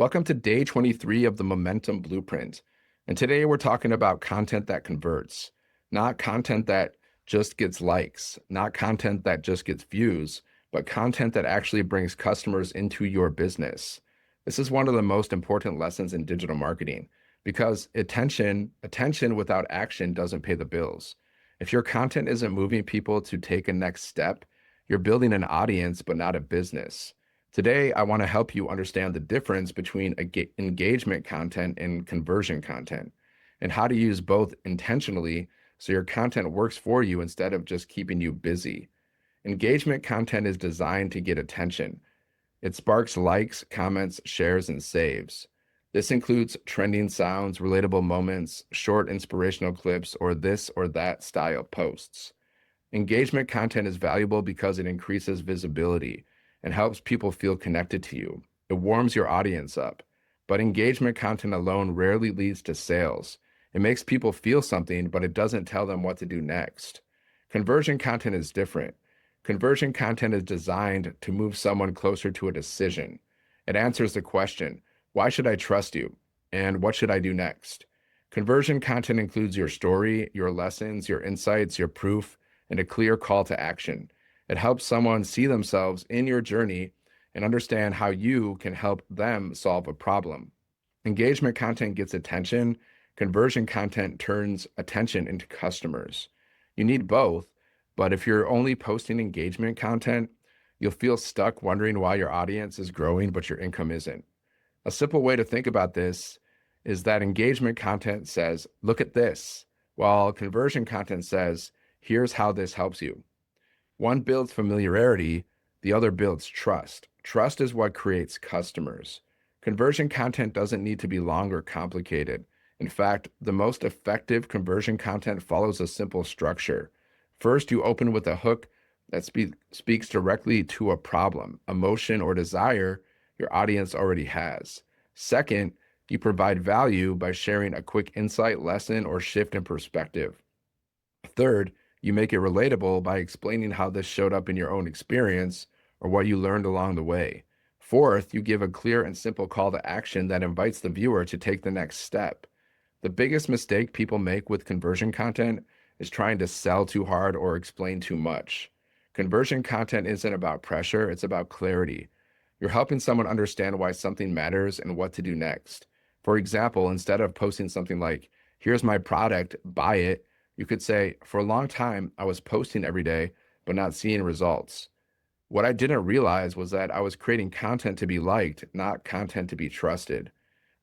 Welcome to day 23 of the Momentum Blueprint. And today we're talking about content that converts, not content that just gets likes, not content that just gets views, but content that actually brings customers into your business. This is one of the most important lessons in digital marketing because attention without action doesn't pay the bills. If your content isn't moving people to take a next step, you're building an audience, but not a business. Today, I want to help you understand the difference between engagement content and conversion content and how to use both intentionally so your content works for you instead of just keeping you busy. Engagement content is designed to get attention. It sparks likes, comments, shares, and saves. This includes trending sounds, relatable moments, short inspirational clips, or this or that style posts. Engagement content is valuable because it increases visibility and helps people feel connected to you. It warms your audience up. But engagement content alone rarely leads to sales. It makes people feel something, but it doesn't tell them what to do next. Conversion content is different. Conversion content is designed to move someone closer to a decision. It answers the question, why should I trust you? And what should I do next? Conversion content includes your story, your lessons, your insights, your proof, and a clear call to action. It helps someone see themselves in your journey and understand how you can help them solve a problem. Engagement content gets attention. Conversion content turns attention into customers. You need both, but if you're only posting engagement content, you'll feel stuck wondering why your audience is growing, but your income isn't. A simple way to think about this is that engagement content says, look at this, while conversion content says, here's how this helps you. One builds familiarity, the other builds trust. Trust is what creates customers. Conversion content doesn't need to be long or complicated. In fact, the most effective conversion content follows a simple structure. First, you open with a hook that speaks directly to a problem, emotion, or desire your audience already has. Second, you provide value by sharing a quick insight, lesson, or shift in perspective. Third, you make it relatable by explaining how this showed up in your own experience or what you learned along the way. Fourth, you give a clear and simple call to action that invites the viewer to take the next step. The biggest mistake people make with conversion content is trying to sell too hard or explain too much. Conversion content isn't about pressure, it's about clarity. You're helping someone understand why something matters and what to do next. For example, instead of posting something like, here's my product, buy it, you could say, for a long time, I was posting every day, but not seeing results. What I didn't realize was that I was creating content to be liked, not content to be trusted.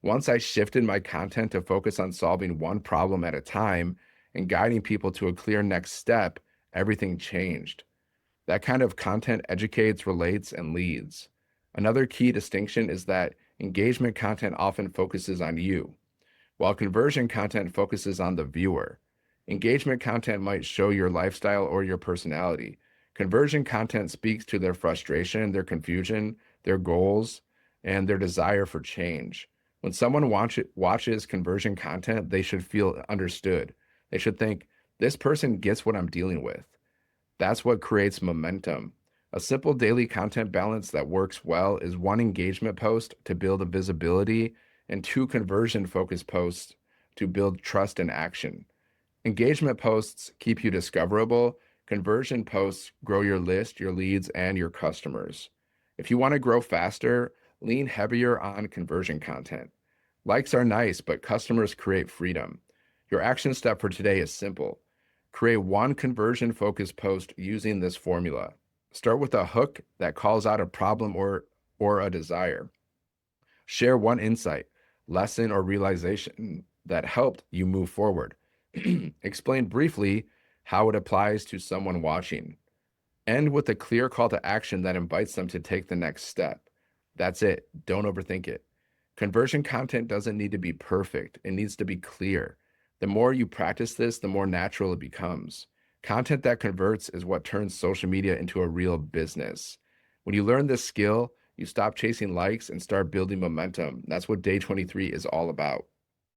Once I shifted my content to focus on solving one problem at a time and guiding people to a clear next step, everything changed. That kind of content educates, relates, and leads. Another key distinction is that engagement content often focuses on you, while conversion content focuses on the viewer. Engagement content might show your lifestyle or your personality. Conversion content speaks to their frustration, their confusion, their goals, and their desire for change. When someone watches conversion content, they should feel understood. They should think, this person gets what I'm dealing with. That's what creates momentum. A simple daily content balance that works well is one engagement post to build a visibility and two conversion-focused posts to build trust and action. Engagement posts keep you discoverable. Conversion posts grow your list, your leads, and your customers. If you want to grow faster, lean heavier on conversion content. Likes are nice, but customers create freedom. Your action step for today is simple. Create one conversion-focused post using this formula. Start with a hook that calls out a problem or a desire. Share one insight, lesson, or realization that helped you move forward. Explain briefly how it applies to someone watching. End with a clear call to action that invites them to take the next step. That's it. Don't overthink it. Conversion content doesn't need to be perfect. It needs to be clear. The more you practice this, the more natural it becomes. Content that converts is what turns social media into a real business. When you learn this skill, you stop chasing likes and start building momentum. That's what day 23 is all about.